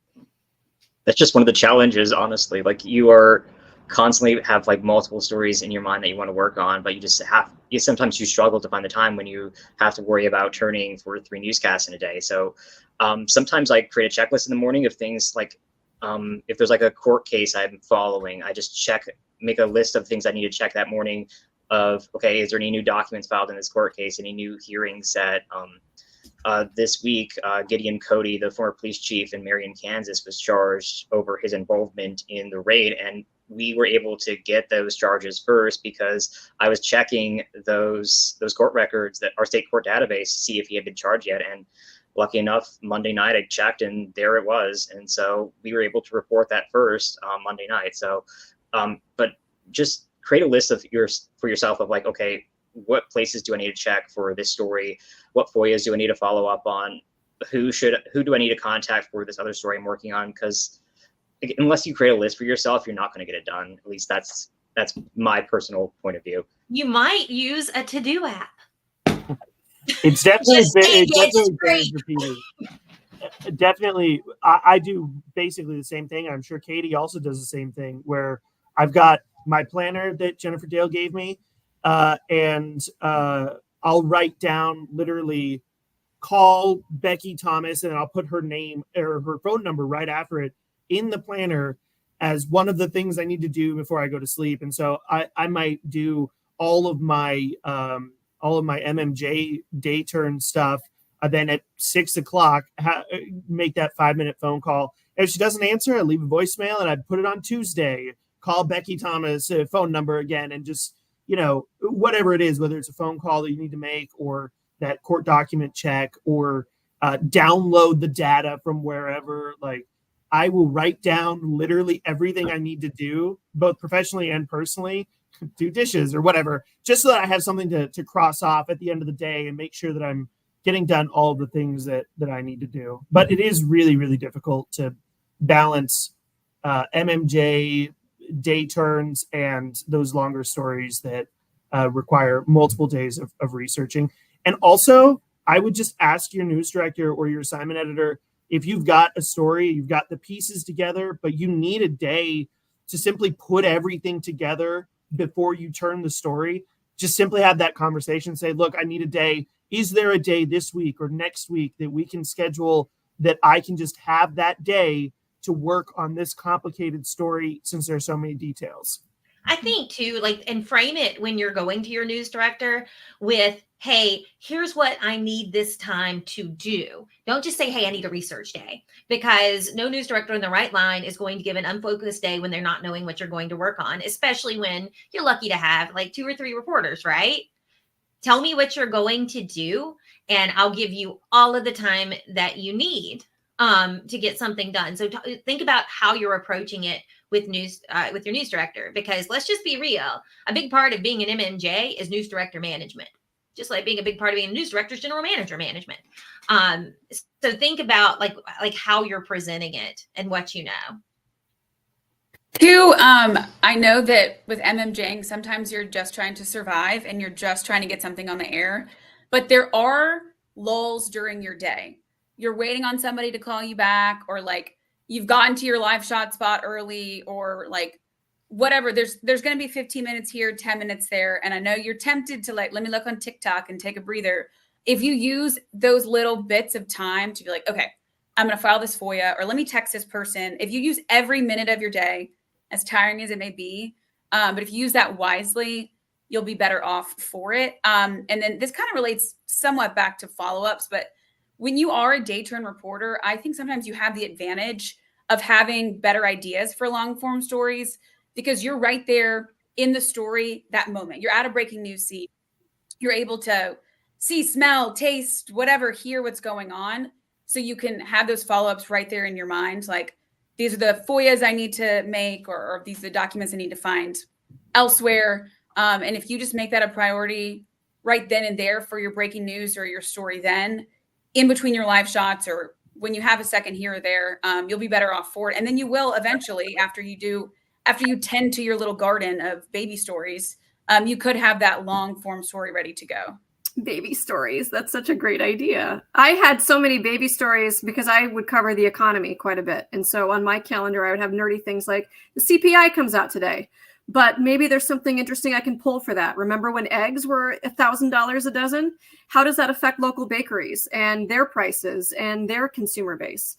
That's just one of the challenges, honestly. Like, you are constantly have like multiple stories in your mind that you want to work on, but sometimes you struggle to find the time when you have to worry about turning for 3 newscasts in a day. So sometimes I create a checklist in the morning of things like, if there's like a court case I'm following, I just make a list of things I need to check that morning of, okay, is there any new documents filed in this court case? Any new hearings that this week, Gideon Cody, the former police chief in Marion, Kansas, was charged over his involvement in the raid. And we were able to get those charges first because I was checking those court records, that our state court database, to see if he had been charged yet. And lucky enough, Monday night I checked and there it was. And so we were able to report that first on Monday night. So, but just create a list for yourself of like, okay, what places do I need to check for this story? What FOIAs do I need to follow up on? Who do I need to contact for this other story I'm working on? Because unless you create a list for yourself, you're not going to get it done. At least that's my personal point of view. You might use a to-do app. It's definitely definitely. I do basically the same thing. I'm sure Katie also does the same thing, where I've got my planner that Jennifer Dale gave me, and I'll write down, literally call Becky Thomas, and I'll put her name or her phone number right after it in the planner as one of the things I need to do before I go to sleep. And so I might do all of my MMJ day turn stuff. Then at 6 o'clock, make that 5-minute phone call. If she doesn't answer, I leave a voicemail and I put it on Tuesday. Call Becky Thomas, phone number again, and just, whatever it is, whether it's a phone call that you need to make or that court document check or download the data from wherever. Like, I will write down literally everything I need to do, both professionally and personally, do dishes or whatever, just so that I have something to cross off at the end of the day and make sure that I'm getting done all the things that I need to do. But it is really, really difficult to balance MMJ day turns and those longer stories that require multiple days of researching. And also, I would just ask your news director or your assignment editor, if you've got a story, you've got the pieces together, but you need a day to simply put everything together before you turn the story, just simply have that conversation. Say, look, I need a day. Is there a day this week or next week that we can schedule that I can just have that day to work on this complicated story, since there's so many details? I think too, like, and frame it when you're going to your news director with, hey, here's what I need this time to do. Don't just say, hey, I need a research day, because no news director in the right line is going to give an unfocused day when they're not knowing what you're going to work on, especially when you're lucky to have like 2 or 3 reporters, right? Tell me what you're going to do, and I'll give you all of the time that you need to get something done. So think about how you're approaching it with with your news director, because let's just be real. A big part of being an MMJ is news director management, just like being a big part of being a news director is general manager management. So think about like how you're presenting it and what you know. Two, I know that with MMJing, sometimes you're just trying to survive and you're just trying to get something on the air, but there are lulls during your day. You're waiting on somebody to call you back, or like you've gotten to your live shot spot early, or like whatever. There's going to be 15 minutes here, 10 minutes there. And I know you're tempted to like, let me look on TikTok and take a breather. If you use those little bits of time to be like, okay, I'm going to file this FOIA, or let me text this person. If you use every minute of your day, as tiring as it may be, but if you use that wisely, you'll be better off for it. And then this kind of relates somewhat back to follow-ups, but when you are a day turn reporter, I think sometimes you have the advantage of having better ideas for long form stories, because you're right there in the story that moment. You're at a breaking news seat. You're able to see, smell, taste, whatever, hear what's going on. So you can have those follow-ups right there in your mind. Like, these are the FOIAs I need to make, or these are the documents I need to find elsewhere. And if you just make that a priority right then and there for your breaking news or your story, then in between your live shots, or when you have a second here or there, you'll be better off for it. And then you will eventually, after you tend to your little garden of baby stories, you could have that long form story ready to go. Baby stories. That's such a great idea. I had so many baby stories because I would cover the economy quite a bit. And so on my calendar, I would have nerdy things like the CPI comes out today, but maybe there's something interesting I can pull for that. Remember when eggs were $1,000 a dozen? How does that affect local bakeries and their prices and their consumer base?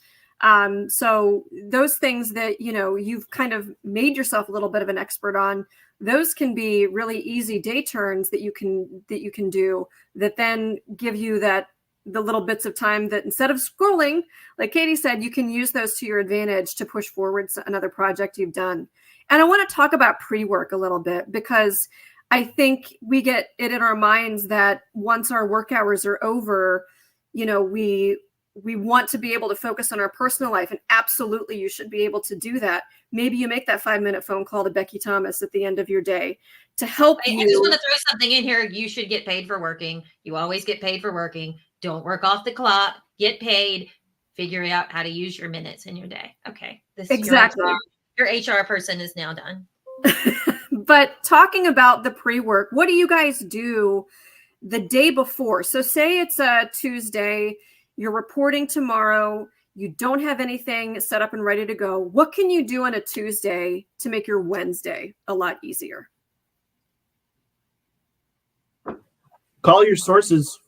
So those things that, you know, you've kind of made yourself a little bit of an expert on, those can be really easy day turns that you can do that then give you the little bits of time that instead of scrolling, like Katie said, you can use those to your advantage to push forward another project you've done. And I want to talk about pre-work a little bit, because I think we get it in our minds that once our work hours are over, you know, we want to be able to focus on our personal life, and absolutely you should be able to do that. Maybe you make that 5-minute phone call to Becky Thomas at the end of your day to help you. I just want to throw something in here. You should get paid for working. You always get paid for working. Don't work off the clock. Get paid. Figure out how to use your minutes in your day. Okay. This exactly. Your HR person is now done. But talking about the pre-work, what do you guys do the day before? So say it's a Tuesday, you're reporting tomorrow, you don't have anything set up and ready to go. What can you do on a Tuesday to make your Wednesday a lot easier? Call your sources.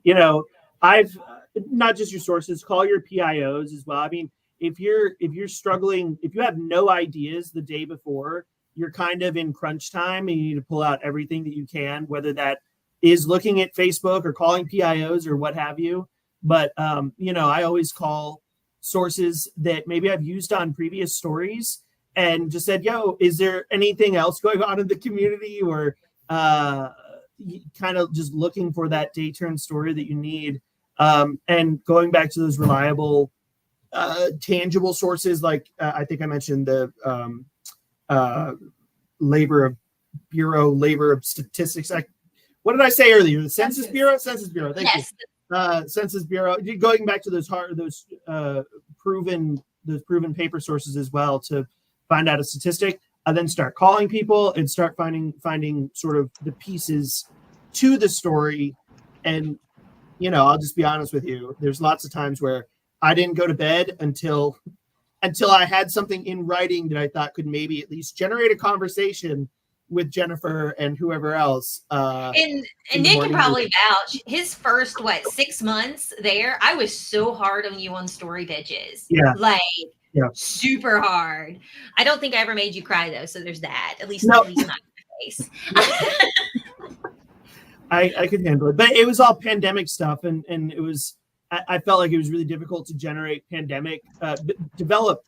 You know, I've not just your sources, call your PIOs as well. I mean, if you're struggling, if you have no ideas the day before, you're kind of in crunch time and you need to pull out everything that you can, whether that is looking at Facebook or calling PIOs or what have you. But, you know, I always call sources that maybe I've used on previous stories and just said, yo, is there anything else going on in the community, or kind of just looking for that day turn story that you need. And going back to those reliable, tangible sources, like I think I mentioned the labor of statistics. What did I say earlier? The Census Bureau. Thank you. Census Bureau. Going back to those proven paper sources as well to find out a statistic, and then start calling people and start finding sort of the pieces to the story. And I'll just be honest with you. There's lots of times where I didn't go to bed until I had something in writing that I thought could maybe at least generate a conversation with Jennifer and whoever else. And Nick can probably vouch. His first 6 months there, I was so hard on you on story pitches. Yeah. Super hard. I don't think I ever made you cry though, so there's that. At least no. He's not in the face. I could handle it, but it was all pandemic stuff, and it was. I felt like it was really difficult to generate develop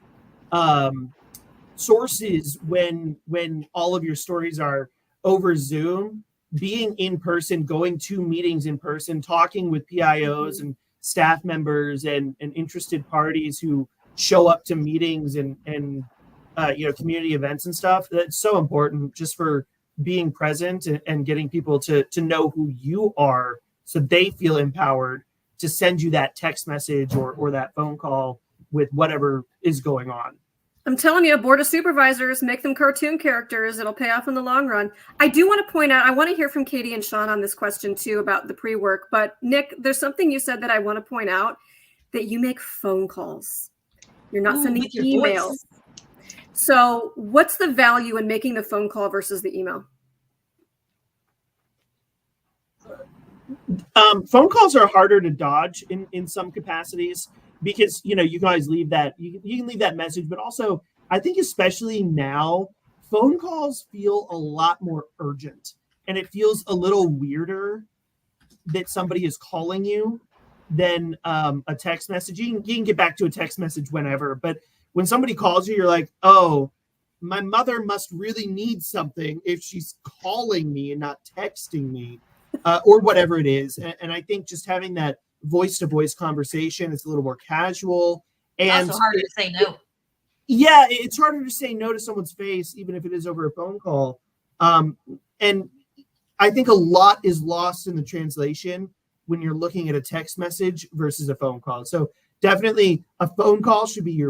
sources when all of your stories are over Zoom. Being in person, going to meetings in person, talking with PIOs and staff members and interested parties who show up to meetings and community events and stuff. That's so important just for being present and getting people to know who you are, so they feel empowered to send you that text message or that phone call with whatever is going on. I'm telling you, board of supervisors, make them cartoon characters. It'll pay off in the long run. I do want to point out, I want to hear from Katie and Sean on this question too about the pre-work. But Nick, there's something you said that I want to point out, that you make phone calls. You're not sending emails. Voice. So what's the value in making the phone call versus the email? Phone calls are harder to dodge in some capacities, because you can always leave that you can leave that message, but also I think especially now phone calls feel a lot more urgent, and it feels a little weirder that somebody is calling you than a text message. You can get back to a text message whenever, but when somebody calls you, you're like, oh, my mother must really need something if she's calling me and not texting me. Or whatever it is. And I think just having that voice-to-voice conversation is a little more casual. And also harder to say no. Yeah, it's harder to say no to someone's face, even if it is over a phone call. And I think a lot is lost in the translation when you're looking at a text message versus a phone call. So definitely a phone call should be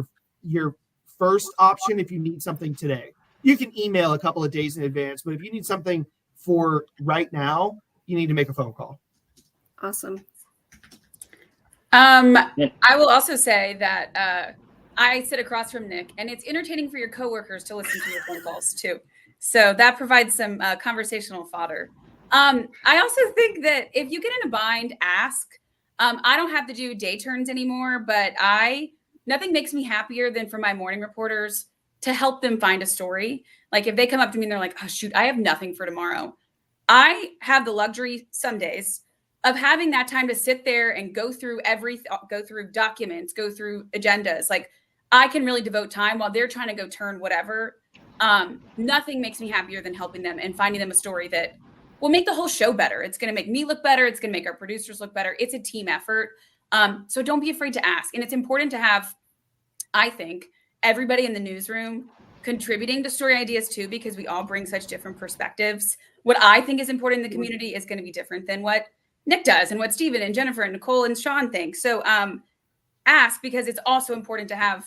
your first option if you need something today. You can email a couple of days in advance, but if you need something for right now, you need to make a phone call. Awesome. I will also say that I sit across from Nick, and it's entertaining for your coworkers to listen to your phone calls too. So that provides some conversational fodder. I also think that if you get in a bind, ask. I don't have to do day turns anymore, but nothing makes me happier than for my morning reporters to help them find a story. Like if they come up to me and they're like, oh shoot, I have nothing for tomorrow. I have the luxury some days of having that time to sit there and go through go through documents, go through agendas. Like I can really devote time while they're trying to go turn whatever. Nothing makes me happier than helping them and finding them a story that will make the whole show better. It's going to make me look better. It's going to make our producers look better. It's a team effort. So don't be afraid to ask. And it's important to have, I think, everybody in the newsroom contributing to story ideas too, because we all bring such different perspectives. What I think is important in the community is going to be different than what Nick does and what Stephen and Jennifer and Nicole and Sean think. So ask, because it's also important to have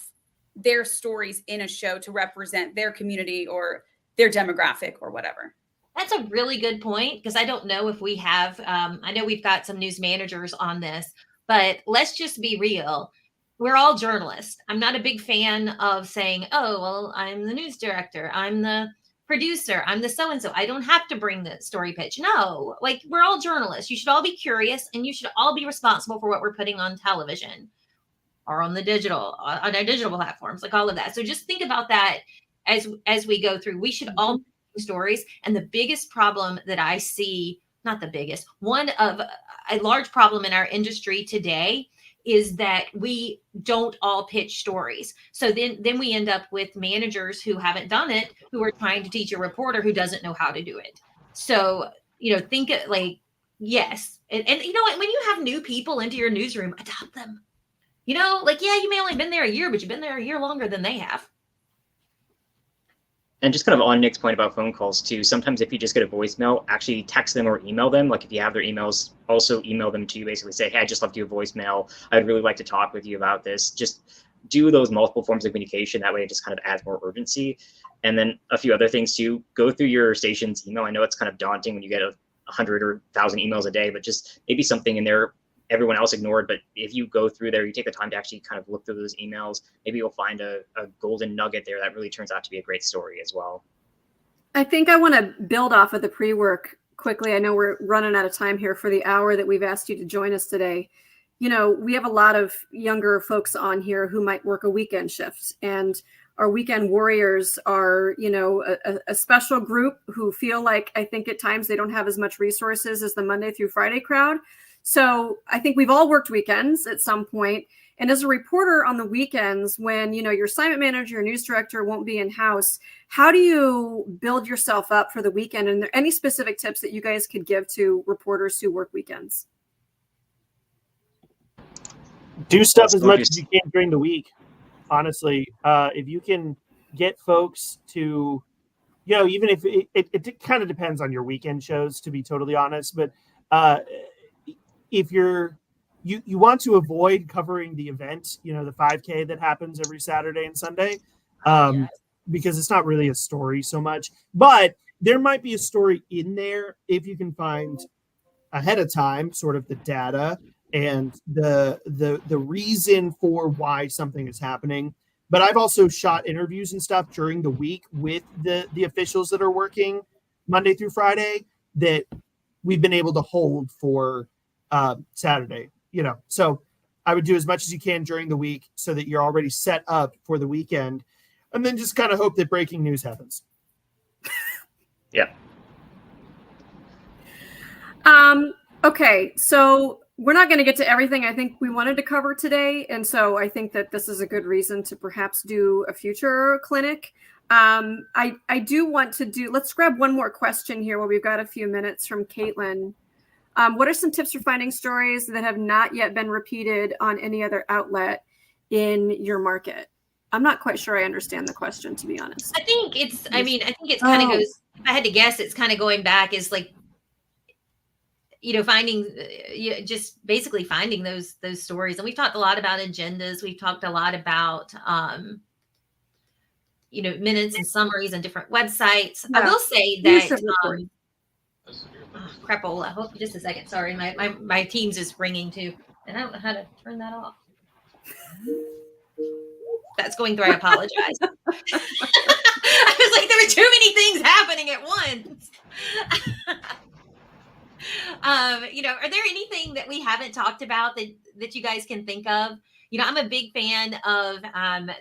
their stories in a show to represent their community or their demographic or whatever. That's a really good point, because I don't know if we have, I know we've got some news managers on this, but let's just be real. We're all journalists. I'm not a big fan of saying, oh, well, I'm the news director. I'm the producer. I'm the so-and-so. I don't have to bring the story pitch. No, like we're all journalists. You should all be curious, and you should all be responsible for what we're putting on television or on our digital platforms, like all of that. So just think about that as we go through. We should all be stories. And the biggest problem that I see, not the biggest, one of a large problem in our industry today is that we don't all pitch stories. So then we end up with managers who haven't done it, who are trying to teach a reporter who doesn't know how to do it. So, think it like, yes. And you know what, when you have new people into your newsroom, adopt them. Yeah, you may only have been there a year, but you've been there a year longer than they have. And just kind of on Nick's point about phone calls too, sometimes if you just get a voicemail, actually text them or email them. Like if you have their emails, also email them to you, basically say, hey, I just left you a voicemail. I'd really like to talk with you about this. Just do those multiple forms of communication. That way it just kind of adds more urgency. And then a few other things too, go through your station's email. I know it's kind of daunting when you get 100 or 1,000 emails a day, but just maybe something in there everyone else ignored. But if you go through there, you take the time to actually kind of look through those emails, maybe you'll find a golden nugget there that really turns out to be a great story as well. I think I want to build off of the pre-work quickly. I know we're running out of time here for the hour that we've asked you to join us today. You know, we have a lot of younger folks on here who might work a weekend shift, and our weekend warriors are, you know, a special group who feel like, I think at times they don't have as much resources as the Monday through Friday crowd. So I think we've all worked weekends at some point. And as a reporter on the weekends, when, you know, your assignment manager, your news director won't be in house, how do you build yourself up for the weekend? And are there any specific tips that you guys could give to reporters who work weekends? Do stuff as much as you can during the week. Honestly, if you can get folks to, you know, even if it kind of depends on your weekend shows, to be totally honest, but if you want to avoid covering the event, you know, the 5K that happens every Saturday and Sunday, because it's not really a story so much, but there might be a story in there if you can find ahead of time sort of the data and the reason for why something is happening. But I've also shot interviews and stuff during the week with the officials that are working Monday through Friday that we've been able to hold for Saturday, you know. So I would do as much as you can during the week so that you're already set up for the weekend, and then just kind of hope that breaking news happens. Yeah. Okay, so we're not going to get to everything I think we wanted to cover today. And so I think that this is a good reason to perhaps do a future clinic. I do want to let's grab one more question here while we've got a few minutes from Caitlin. What are some tips for finding stories that have not yet been repeated on any other outlet in your market? I'm not quite sure I understand the question, to be honest. I think it's kind of goes, if I had to guess, it's kind of going back is like, you know, finding, just basically finding those stories. And we've talked a lot about agendas. We've talked a lot about, you know, minutes and summaries on different websites. Yeah. I will say that, crapola. Hold just a second. Sorry, my Teams is ringing too, and I don't know how to turn that off. That's going through. I apologize. I was like, there were too many things happening at once. You know, are there anything that we haven't talked about that you guys can think of? You know, I'm a big fan of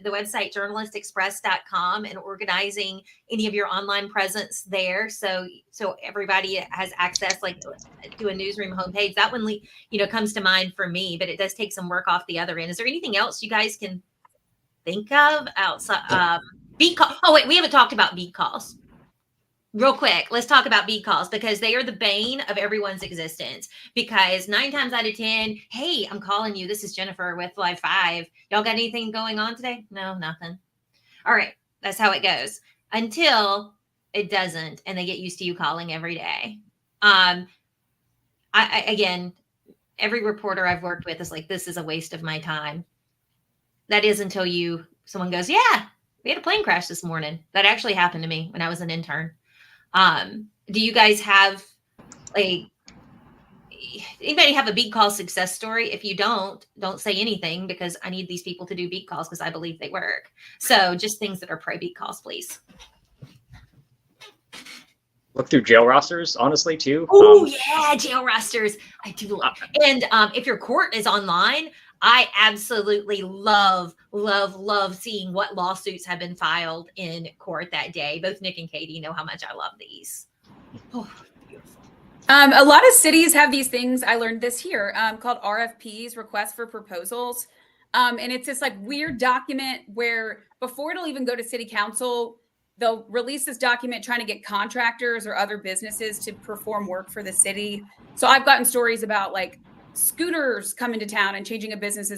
the website journalistexpress.com and organizing any of your online presence there. So everybody has access, like, to a newsroom homepage. That one, you know, comes to mind for me, but it does take some work off the other end. Is there anything else you guys can think of outside? Beat call. Oh, wait, we haven't talked about beat calls. Real quick, let's talk about beat calls, because they are the bane of everyone's existence. Because 9 times out of 10, hey, I'm calling you. This is Jennifer with Live 5. Y'all got anything going on today? No, nothing. All right. That's how it goes until it doesn't. And they get used to you calling every day. Again, every reporter I've worked with is like, this is a waste of my time. That is until someone goes, yeah, we had a plane crash this morning. That actually happened to me when I was an intern. Do you guys have, like, anybody have a beat call success story? If you don't say anything, because I need these people to do beat calls because I believe they work. So just things that are pro beat calls, please. Look through jail rosters, honestly, too. Oh, yeah, jail rosters. I do love. And if your court is online, I absolutely love seeing what lawsuits have been filed in court that day. Both Nick and Katie know how much I love these. Oh, beautiful. A lot of cities have these things. I learned this here called RFPs, requests for proposals. And it's this like weird document where before it'll even go to city council, they'll release this document trying to get contractors or other businesses to perform work for the city. So I've gotten stories about like scooters come into town and changing the business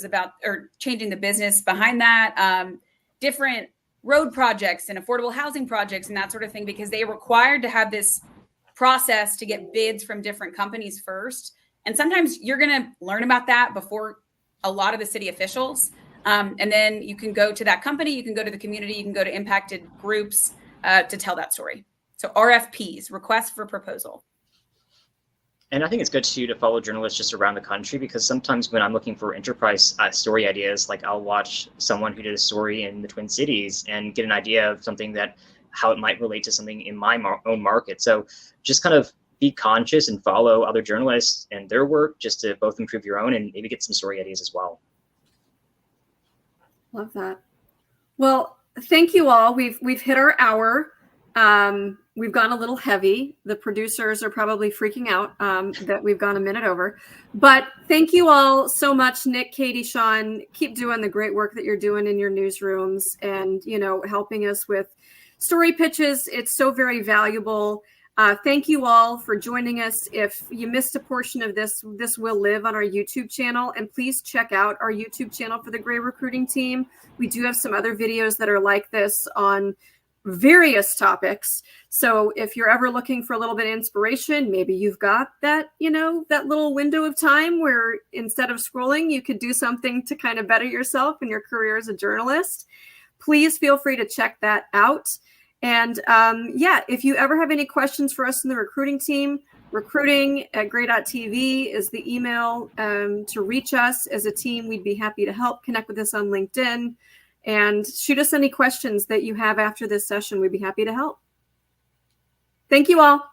behind that. Different road projects and affordable housing projects and that sort of thing, because they are required to have this process to get bids from different companies first. And sometimes you're going to learn about that before a lot of the city officials. And then you can go to that company, you can go to the community, you can go to impacted groups to tell that story. So RFPs, requests for proposal. And I think it's good too to follow journalists just around the country, because sometimes when I'm looking for enterprise story ideas, like I'll watch someone who did a story in the Twin Cities and get an idea of something that how it might relate to something in my own market. So just kind of be conscious and follow other journalists and their work, just to both improve your own and maybe get some story ideas as well. Love that. Well, thank you all. We've hit our hour. We've gone a little heavy. The producers are probably freaking out that we've gone a minute over. But thank you all so much, Nick, Katie, Sean. Keep doing the great work that you're doing in your newsrooms and, you know, helping us with story pitches. It's so very valuable. Thank you all for joining us. If you missed a portion of this, this will live on our YouTube channel. And please check out our YouTube channel for the Gray Recruiting Team. We do have some other videos that are like this on various topics. So if you're ever looking for a little bit of inspiration, maybe you've got that, you know, that little window of time where instead of scrolling, you could do something to kind of better yourself in your career as a journalist. Please feel free to check that out. And yeah, if you ever have any questions for us in the recruiting team, recruiting@gray.tv is the email to reach us as a team. We'd be happy to help. Connect with us on LinkedIn and shoot us any questions that you have after this session. We'd be happy to help. Thank you all.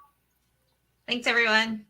Thanks, everyone.